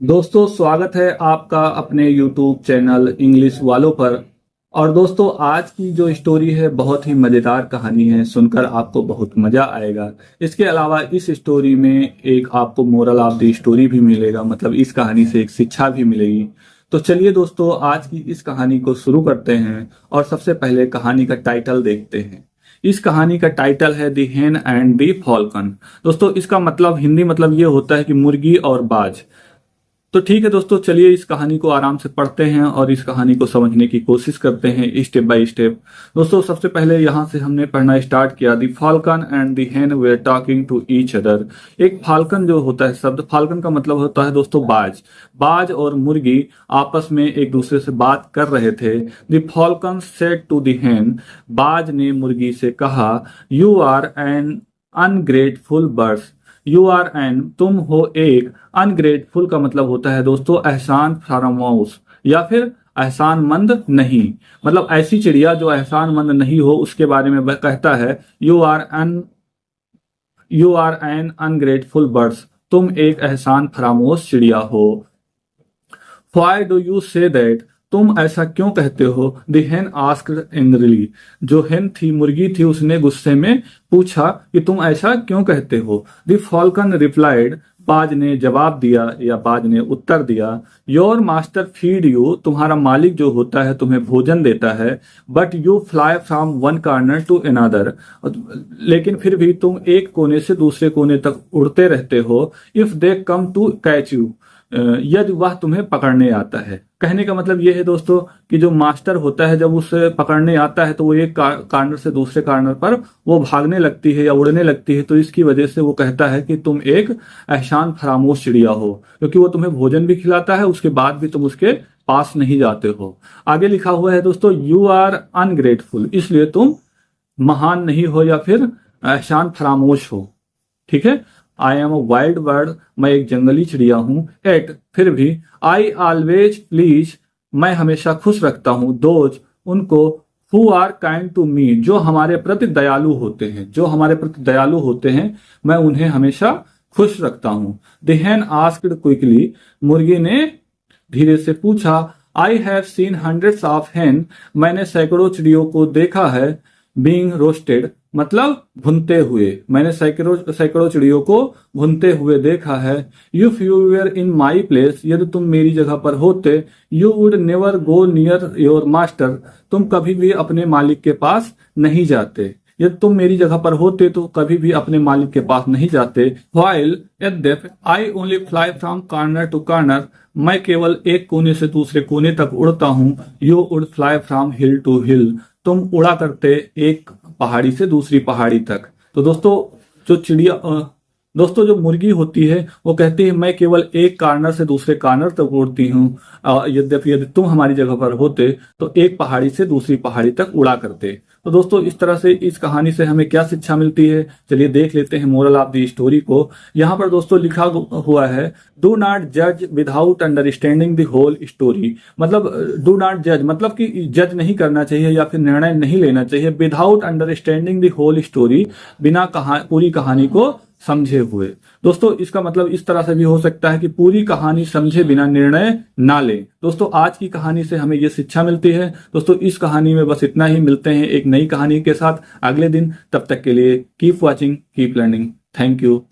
दोस्तों स्वागत है आपका अपने YouTube चैनल इंग्लिश वालों पर। और दोस्तों आज की जो स्टोरी है बहुत ही मज़ेदार कहानी है, सुनकर आपको बहुत मज़ा आएगा। इसके अलावा इस स्टोरी में एक आपको मोरल ऑफ द स्टोरी भी मिलेगा, मतलब इस कहानी से एक शिक्षा भी मिलेगी। तो चलिए दोस्तों आज की इस कहानी को शुरू करते हैं और सबसे पहले कहानी का टाइटल देखते हैं। इस कहानी का टाइटल है द हेन एंड द फॉल्कन। दोस्तों इसका मतलब हिंदी मतलब ये होता है कि मुर्गी और बाज। तो ठीक है दोस्तों, चलिए इस कहानी को आराम से पढ़ते हैं और इस कहानी को समझने की कोशिश करते हैं स्टेप बाय स्टेप। दोस्तों सबसे पहले यहाँ से हमने पढ़ना स्टार्ट किया, the falcon and the hen were talking to each other. एक फाल्कन जो होता है, शब्द फाल्कन का मतलब होता है दोस्तों बाज। बाज और मुर्गी आपस में एक दूसरे से बात कर रहे थे। The falcon said to the hen, बाज ने मुर्गी से कहा, you are an ungrateful bird. You are an तुम हो एक, अनग्रेटफुल का मतलब होता है दोस्तों एहसान फरामोश या फिर एहसानमंद नहीं। मतलब ऐसी चिड़िया जो एहसानमंद नहीं हो उसके बारे में वह कहता है you are an ungrateful birds, तुम एक एहसान फरामोश चिड़िया हो। Why do you say that? तुम ऐसा क्यों कहते हो? The hen asked angrily. जो hen थी, मुर्गी थी, उसने गुस्से में पूछा कि तुम ऐसा क्यों कहते हो? The falcon replied. बाज ने जवाब दिया या बाज ने उत्तर दिया, योर मास्टर फीड यू, तुम्हारा मालिक जो होता है तुम्हें भोजन देता है, but you fly from one corner to another, लेकिन फिर भी तुम एक कोने से दूसरे कोने तक उड़ते रहते हो। If they come to catch you, यदि वह तुम्हें पकड़ने आता है। कहने का मतलब यह है दोस्तों कि जो मास्टर होता है जब उसे पकड़ने आता है तो वो एक कॉर्नर से दूसरे कॉर्नर पर वो भागने लगती है या उड़ने लगती है, तो इसकी वजह से वो कहता है कि तुम एक एहसान फरामोश चिड़िया हो, क्योंकि वो तुम्हें भोजन भी खिलाता है उसके बाद भी तुम उसके पास नहीं जाते हो। आगे लिखा हुआ है दोस्तों, यू आर अनग्रेटफुल, इसलिए तुम महान नहीं हो या फिर एहसान फरामोश हो। ठीक है, I am a wild bird, मैं एक जंगली चिड़िया हूं। एट फिर भी, आई ऑलवेज प्लीज, मैं हमेशा खुश रखता हूं, दोज उनको, who are kind to me, जो हमारे प्रति दयालु होते हैं, जो हमारे प्रति दयालु होते हैं मैं उन्हें हमेशा खुश रखता हूं। द hen आस्क्ड क्विकली, मुर्गी ने धीरे से पूछा, I have seen hundreds of hen, मैंने सैकड़ों चिड़ियों को देखा है, बीइंग रोस्टेड मतलब भुनते हुए, मैंने सैकड़ों सैकड़ों चिड़ियों को भुनते हुए देखा है। If you were in my place, यदि तुम मेरी जगह पर होते, you would never go near your master, तुम कभी भी अपने मालिक के पास नहीं जाते। यदि तुम मेरी जगह पर होते तो कभी भी अपने मालिक के पास नहीं जाते। व्हाइल यद्यप, I only fly from corner to corner, मैं केवल एक कोने से दूसरे कोने तक उड़ता हूँ। You would fly from hill to hill, तुम उड़ा करते एक पहाड़ी से दूसरी पहाड़ी तक। तो दोस्तों जो चिड़िया दोस्तों जो मुर्गी होती है वो कहती है मैं केवल एक कॉर्नर से दूसरे कॉर्नर तक उड़ती हूँ, यद्यपि यदि तुम हमारी जगह पर होते तो एक पहाड़ी से दूसरी पहाड़ी तक उड़ा करते। तो दोस्तों इस तरह से इस कहानी से हमें क्या शिक्षा मिलती है, चलिए देख लेते हैं मोरल ऑफ द स्टोरी को। यहाँ पर दोस्तों लिखा हुआ है, डू नॉट जज without understanding the whole story. मतलब डू नॉट जज मतलब कि जज नहीं करना चाहिए या फिर निर्णय नहीं लेना चाहिए, without understanding the whole story, बिना पूरी कहानी को समझे हुए। दोस्तों इसका मतलब इस तरह से भी हो सकता है कि पूरी कहानी समझे बिना निर्णय ना लें। दोस्तों आज की कहानी से हमें ये शिक्षा मिलती है। दोस्तों इस कहानी में बस इतना ही, मिलते हैं एक नई कहानी के साथ अगले दिन। तब तक के लिए keep watching, keep learning. Thank you.